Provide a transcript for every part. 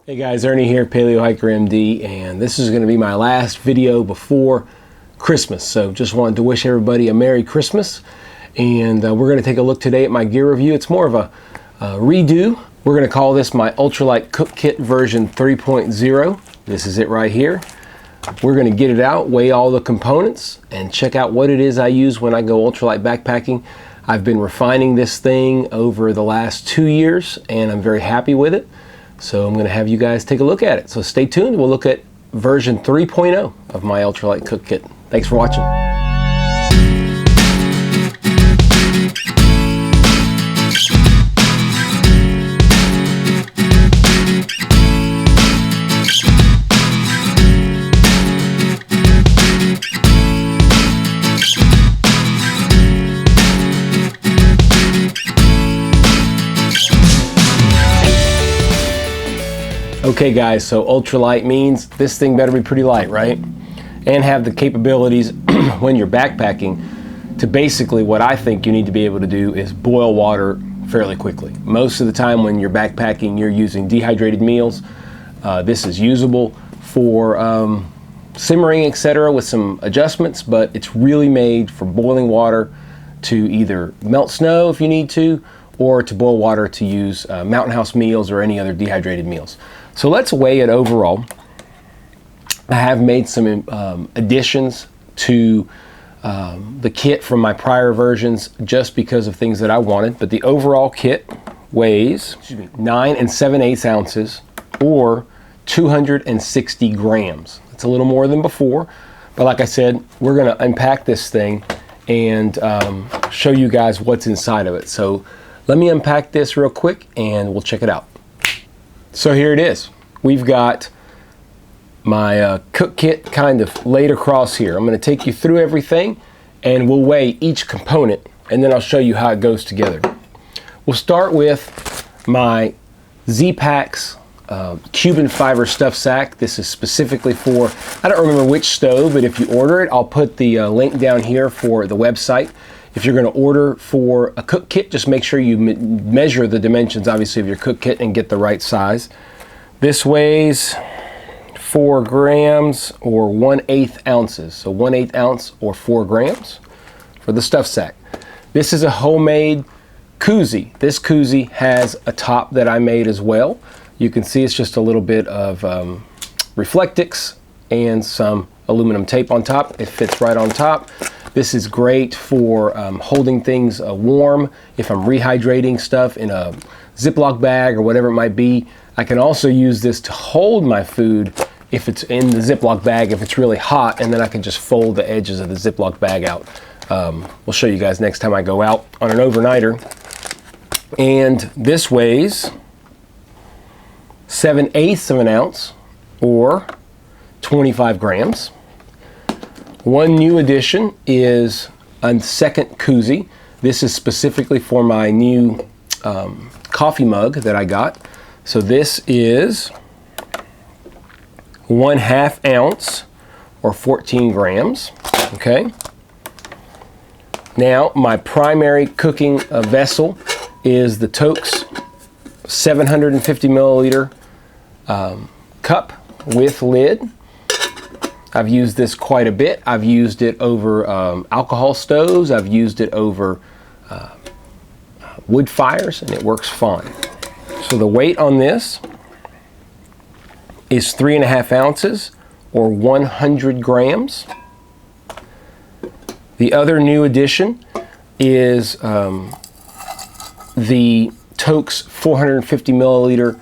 Hey guys, Ernie here, Paleo Hiker MD, and this is going to be my last video before Christmas. So just wanted to wish everybody a Merry Christmas, and we're going to take a look today at my gear review. It's more of a redo. We're going to call this my Ultralight Cook Kit version 3.0. This is it right here. We're going to get it out, weigh all the components, and check out what it is I use when I go ultralight backpacking. I've been refining this thing over the last 2 years, and I'm very happy with it. So I'm going to have you guys take a look at it. So stay tuned. We'll look at version 3.0 of my Ultralight Cook Kit. Thanks for watching. Okay guys, so ultralight means this thing better be pretty light, right? And have the capabilities when you're backpacking to basically what I think you need to be able to do is boil water fairly quickly. Most of the time when you're backpacking, you're using dehydrated meals. This is usable for simmering, etc. with some adjustments, but it's really made for boiling water to either melt snow if you need to, or to boil water to use Mountain House meals or any other dehydrated meals. So let's weigh it overall. I have made some additions to the kit from my prior versions just because of things that I wanted, but the overall kit weighs 9 7/8 ounces or 260 grams. It's a little more than before, but like I said, we're going to unpack this thing and show you guys what's inside of it. So let me unpack this real quick and we'll check it out. So here it is. We've got my cook kit kind of laid across here. I'm going to take you through everything and we'll weigh each component and then I'll show you how it goes together. We'll start with my Z-Packs Cuban fiber stuff sack. This is specifically for, I don't remember which stove, but if you order it, I'll put the link down here for the website. If you're going to order for a cook kit, just make sure you measure the dimensions, obviously, of your cook kit and get the right size. This weighs 4 grams or 1/8 ounces. So 1/8 ounce or 4 grams for the stuff sack. This is a homemade koozie. This koozie has a top that I made as well. You can see it's just a little bit of Reflectix and some aluminum tape on top. It fits right on top. This is great for holding things warm. If I'm rehydrating stuff in a Ziploc bag or whatever it might be, I can also use this to hold my food if it's in the Ziploc bag, if it's really hot, and then I can just fold the edges of the Ziploc bag out. We'll show you guys next time I go out on an overnighter. And this weighs 7/8 of an ounce or 25 grams. One new addition is a second koozie. This is specifically for my new coffee mug that I got. So this is 1/2 ounce or 14 grams. Okay. Now my primary cooking vessel is the Toaks 750 milliliter cup with lid. I've used this quite a bit. I've used it over alcohol stoves. I've used it over wood fires, and it works fine. So the weight on this is 3.5 ounces or 100 grams. The other new addition is the Toaks 450 milliliter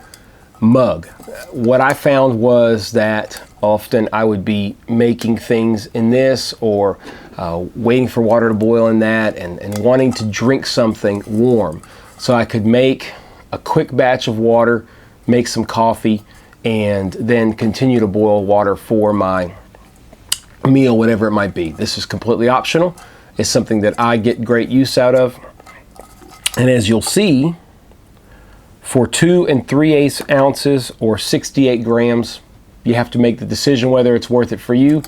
mug. What I found was that often I would be making things in this or waiting for water to boil in that and wanting to drink something warm. So I could make a quick batch of water, make some coffee, and then continue to boil water for my meal, whatever it might be. This is completely optional. It's something that I get great use out of. And as you'll see, for 2 3/8 ounces or 68 grams, you have to make the decision whether it's worth it for you.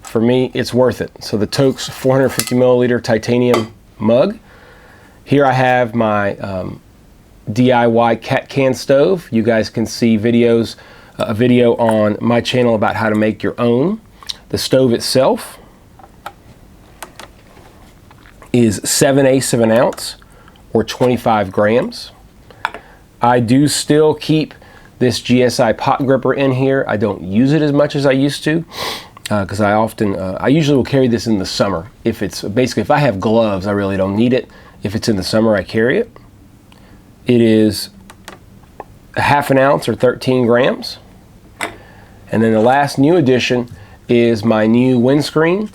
For me, it's worth it. So the Toaks 450 milliliter titanium mug. Here I have my DIY cat can stove. You guys can see videos, a video on my channel about how to make your own. The stove itself is 7/8 of an ounce or 25 grams. I do still keep this GSI pot gripper in here. I don't use it as much as I used to because I usually will carry this in the summer. If I have gloves, I really don't need it. If it's in the summer, I carry it. It is 1/2 an ounce or 13 grams. And then the last new addition is my new windscreen.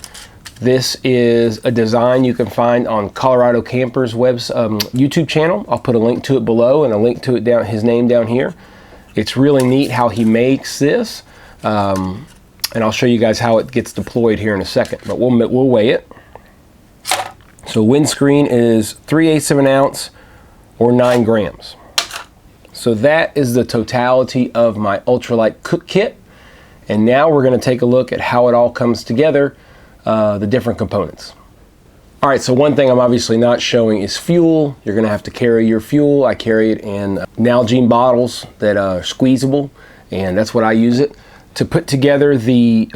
This is a design you can find on Colorado Camper's YouTube channel. I'll put a link to it below and a link to it his name down here. It's really neat how he makes this, and I'll show you guys how it gets deployed here in a second. But we'll weigh it. So windscreen is 3/8 of an ounce or 9 grams. So that is the totality of my Ultralight cook kit. And now we're going to take a look at how it all comes together. The different components. All right, so one thing I'm obviously not showing is fuel. You're going to have to carry your fuel. I carry it in Nalgene bottles that are squeezable, and that's what I use it. To put together the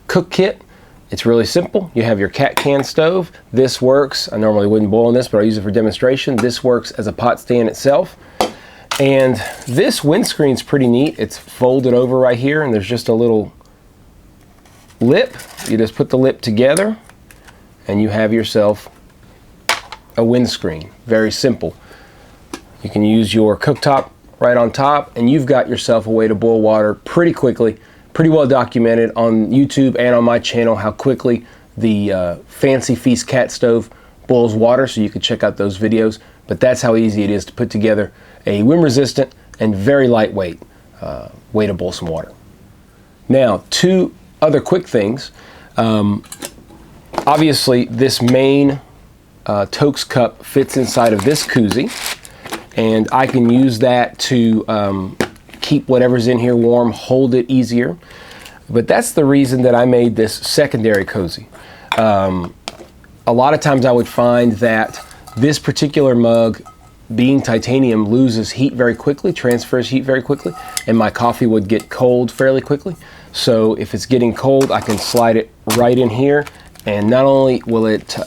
cook kit, it's really simple. You have your cat can stove. This works. I normally wouldn't boil in this, but I use it for demonstration. This works as a pot stand itself. And this windscreen's pretty neat. It's folded over right here, and there's just a little lip. You just put the lip together and you have yourself a windscreen. Very simple. You can use your cooktop right on top and you've got yourself a way to boil water pretty quickly. Pretty well documented on YouTube and on my channel how quickly the Fancy Feast cat stove boils water, so you can check out those videos. But that's how easy it is to put together a wind resistant and very lightweight way to boil some water. Now, two other quick things. Obviously, this main Toaks cup fits inside of this koozie, and I can use that to keep whatever's in here warm, hold it easier. But that's the reason that I made this secondary cozy. A lot of times I would find that this particular mug, being titanium, loses heat very quickly, transfers heat very quickly, and my coffee would get cold fairly quickly. So if it's getting cold, I can slide it right in here, and not only will it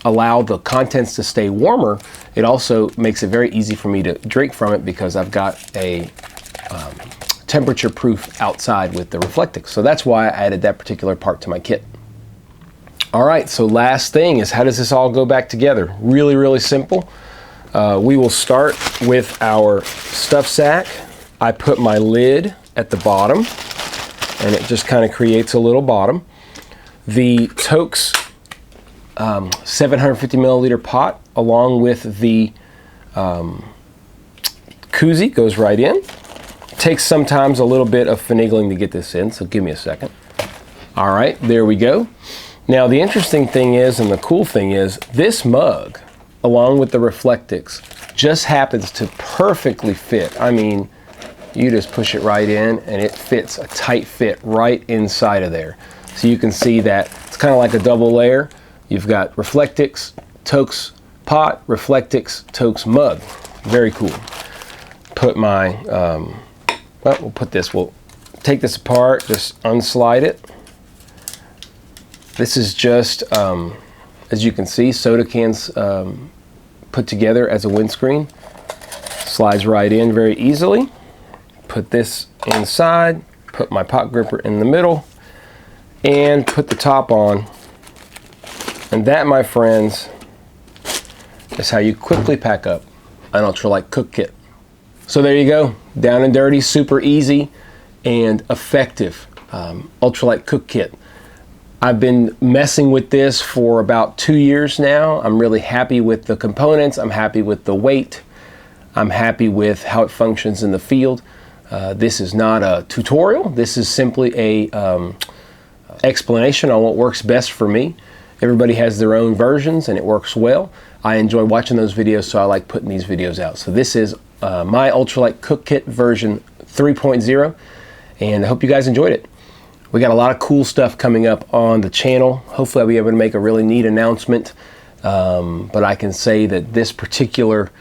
allow the contents to stay warmer, it also makes it very easy for me to drink from it because I've got a temperature proof outside with the Reflectix. So that's why I added that particular part to my kit. All right, so last thing is, how does this all go back together? Really, really simple. We will start with our stuff sack. I put my lid at the bottom, and it just kind of creates a little bottom. The Toaks 750 milliliter pot, along with the koozie, goes right in. Takes sometimes a little bit of finagling to get this in, so give me a second. All right, there we go. Now the interesting thing is, and the cool thing is, this mug, along with the Reflectix, just happens to perfectly fit. I mean, you just push it right in and it fits a tight fit right inside of there. So you can see that it's kind of like a double layer. You've got Reflectix, Toaks pot, Reflectix, Toaks mug. Very cool. Put my, well, we'll take this apart, just unslide it. This is just, as you can see, soda cans put together as a windscreen. Slides right in very easily. Put this inside, put my pot gripper in the middle, and put the top on. And that, my friends, is how you quickly pack up an Ultralight cook kit. So there you go, down and dirty, super easy and effective Ultralight cook kit. I've been messing with this for about 2 years now. I'm really happy with the components. I'm happy with the weight. I'm happy with how it functions in the field. This is not a tutorial. This is simply a explanation on what works best for me. Everybody has their own versions and it works well. I enjoy watching those videos, so I like putting these videos out. So this is my Ultralight cook kit version 3.0, and I hope you guys enjoyed it. We got a lot of cool stuff coming up on the channel. Hopefully I'll be able to make a really neat announcement, but I can say that this particular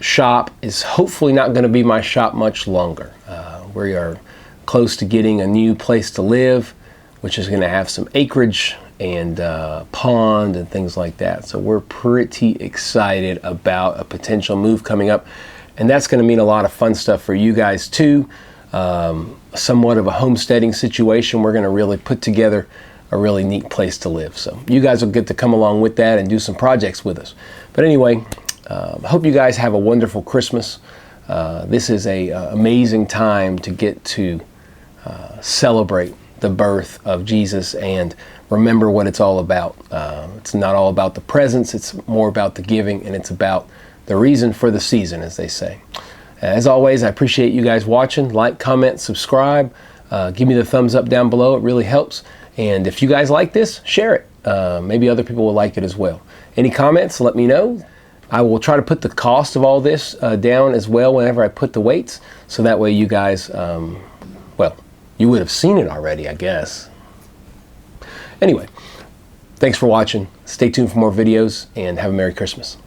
shop is hopefully not going to be my shop much longer. We are close to getting a new place to live, which is going to have some acreage and pond and things like that. So we're pretty excited about a potential move coming up, and that's going to mean a lot of fun stuff for you guys too. Somewhat of a homesteading situation. We're going to really put together a really neat place to live. So you guys will get to come along with that and do some projects with us. But anyway, I hope you guys have a wonderful Christmas. This is a amazing time to get to celebrate the birth of Jesus and remember what it's all about. It's not all about the presents, it's more about the giving, and it's about the reason for the season, as they say. As always, I appreciate you guys watching. Like, comment, subscribe. Give me the thumbs up down below. It really helps. And if you guys like this, share it. Maybe other people will like it as well. Any comments, let me know. I will try to put the cost of all this down as well whenever I put the weights, so that way you guys, well, you would have seen it already, I guess. Anyway, thanks for watching. Stay tuned for more videos, and have a Merry Christmas.